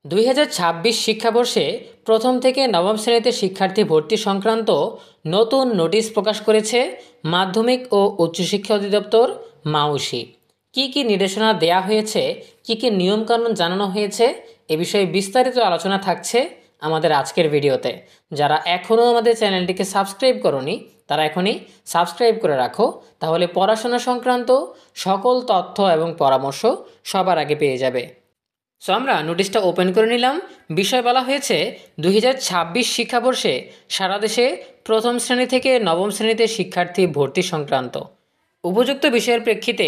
2026 শিক্ষাবর্ষে প্রথম থেকে নবম শ্রেণীতে শিক্ষার্থী ভর্তি সংক্রান্ত নতুন নোটিশ প্রকাশ করেছে মাধ্যমিক ও উচ্চশিক্ষা অধিদপ্তর মাউসি। কি নির্দেশনা দেয়া হয়েছে, কি নিয়মকানুন জানানো হয়েছে, এ বিষয়ে বিস্তারিত আলোচনা থাকছে আমাদের আজকের ভিডিওতে। যারা এখনও আমাদের চ্যানেলটিকে সাবস্ক্রাইব করোনি তারা এখনই সাবস্ক্রাইব করে রাখো, তাহলে পড়াশোনা সংক্রান্ত সকল তথ্য এবং পরামর্শ সবার আগে পেয়ে যাবে। সো আমরা নোটিশটা ওপেন করে নিলাম। বিষয় বলা হয়েছে 2026 শিক্ষাবর্ষে সারা দেশে প্রথম শ্রেণী থেকে নবম শ্রেণীতে শিক্ষার্থী ভর্তি সংক্রান্ত উপযুক্ত বিষয়ের প্রেক্ষিতে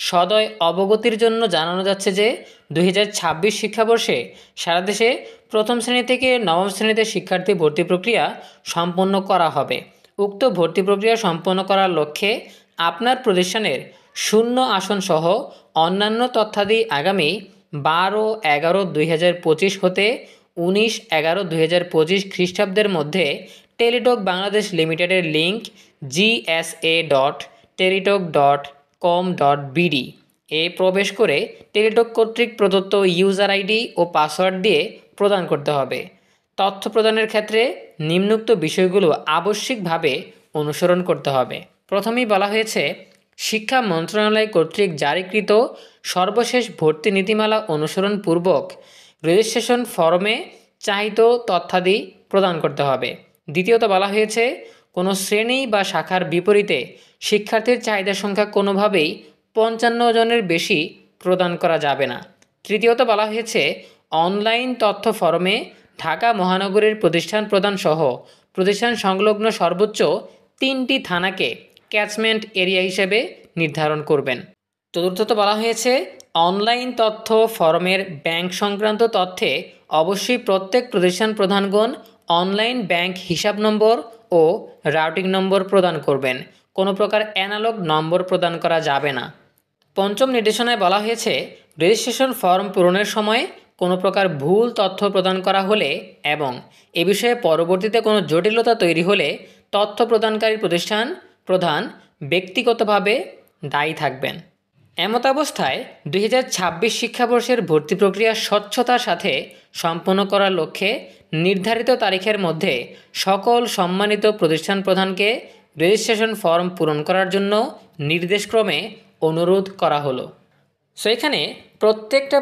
সদয় অবগতির জন্য জানানো যাচ্ছে যে 2026 শিক্ষাবর্ষে সারা দেশে প্রথম শ্রেণী থেকে নবম শ্রেণীতে শিক্ষার্থী ভর্তি প্রক্রিয়া সম্পন্ন করা হবে। উক্ত ভর্তি প্রক্রিয়া সম্পন্ন করার লক্ষ্যে আপনার প্রতিষ্ঠানের শূন্য আসন সহ অন্যান্য তথ্যাদি আগামী 12/11/2025 হতে 19/11/2025 খ্রিস্টাব্দের মধ্যে টেলিটক বাংলাদেশ লিমিটেডের লিঙ্ক gsa.teletalk.com.bd এ প্রবেশ করে টেলিটক কর্তৃক প্রদত্ত ইউজার আইডি ও পাসওয়ার্ড দিয়ে প্রদান করতে হবে। তথ্য প্রদানের ক্ষেত্রে নিম্নোক্ত বিষয়গুলো আবশ্যিকভাবে অনুসরণ করতে হবে। প্রথমেই বলা হয়েছে, শিক্ষা মন্ত্রণালয় কর্তৃক জারিকৃত সর্বশেষ ভর্তি নীতিমালা অনুসরণ পূর্বক রেজিস্ট্রেশন ফর্মে চাহিত তথ্যাদি প্রদান করতে হবে। দ্বিতীয়ত বলা হয়েছে, কোনো শ্রেণী বা শাখার বিপরীতে শিক্ষার্থীর চাহিদার সংখ্যা কোনোভাবেই 55 জনের বেশি প্রদান করা যাবে না। তৃতীয়ত বলা হয়েছে, অনলাইন তথ্য ফর্মে ঢাকা মহানগরীর প্রতিষ্ঠান প্রদান সহ প্রতিষ্ঠান সংলগ্ন সর্বোচ্চ 3টি থানাকে ক্যাচমেন্ট এরিয়া হিসেবে নির্ধারণ করবেন। চতুর্থত বলা হয়েছে, অনলাইন তথ্য ফর্মের ব্যাংক সংক্রান্ত তথ্যে অবশ্যই প্রত্যেক প্রতিষ্ঠান প্রধানগণ অনলাইন ব্যাংক হিসাব নম্বর ও রাউটিং নম্বর প্রদান করবেন। কোনো প্রকার অ্যানালগ নম্বর প্রদান করা যাবে না। পঞ্চম নির্দেশনায় বলা হয়েছে, রেজিস্ট্রেশন ফর্ম পূরণের সময় কোনো প্রকার ভুল তথ্য প্রদান করা হলে এবং এ বিষয়ে পরবর্তীতে কোনো জটিলতা তৈরি হলে তথ্য প্রদানকারী প্রতিষ্ঠান প্রধান ব্যক্তিগতভাবে দায়ী থাকবেন। এমতাবস্থায় 2026 শিক্ষাবর্ষের ভর্তি প্রক্রিয়া স্বচ্ছতার সাথে সম্পন্ন করার লক্ষ্যে নির্ধারিত তারিখের মধ্যে সকল সম্মানিত প্রতিষ্ঠান প্রধানকে রেজিস্ট্রেশন ফর্ম পূরণ করার জন্য নির্দেশক্রমে অনুরোধ করা হলো। সো এখানে প্রত্যেকটা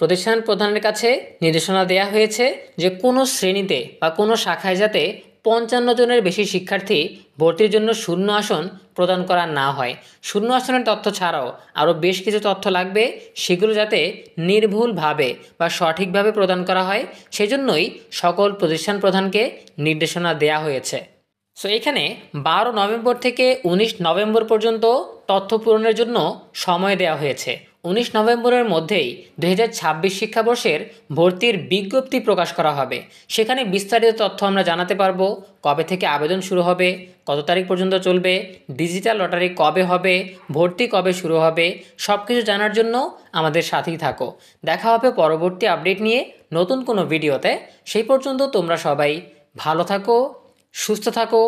প্রতিষ্ঠান প্রধানের কাছে নির্দেশনা দেয়া হয়েছে যে কোনো শ্রেণীতে বা কোনো শাখায় যাতে 55 জনের বেশি শিক্ষার্থী ভর্তির জন্য শূন্য আসন প্রদান করা না হয়। শূন্য আসনের তথ্য ছাড়াও আরও বেশ কিছু তথ্য লাগবে, সেগুলো যাতে নির্ভুলভাবে বা সঠিকভাবে প্রদান করা হয়, সেজন্যই সকল প্রতিষ্ঠান প্রধানকে নির্দেশনা দেয়া হয়েছে। সো এখানে 12 নভেম্বর থেকে 19 নভেম্বর পর্যন্ত তথ্য পূরণের জন্য সময় দেওয়া হয়েছে। 19 নভেম্বরের মধ্যেই 2026 শিক্ষাবর্ষের ভর্তির বিজ্ঞপ্তি প্রকাশ করা হবে। সেখানে বিস্তারিত তথ্য আমরা জানাতে পারবো, কবে থেকে আবেদন শুরু হবে, কত তারিখ পর্যন্ত চলবে, ডিজিটাল লটারি কবে হবে, ভর্তি কবে শুরু হবে, সব কিছু জানার জন্য আমাদের সাথেই থাকো। দেখা হবে পরবর্তী আপডেট নিয়ে নতুন কোনো ভিডিওতে। সেই পর্যন্ত তোমরা সবাই ভালো থাকো, সুস্থ থাকো,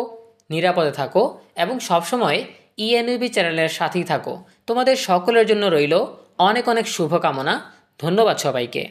নিরাপদে থাকো এবং সবসময় ইএনইউবি চ্যানেলের সাথেই থাকো। তোমাদের সকলের জন্য রইল অনেক শুভকামনা। ধন্যবাদ সবাইকে।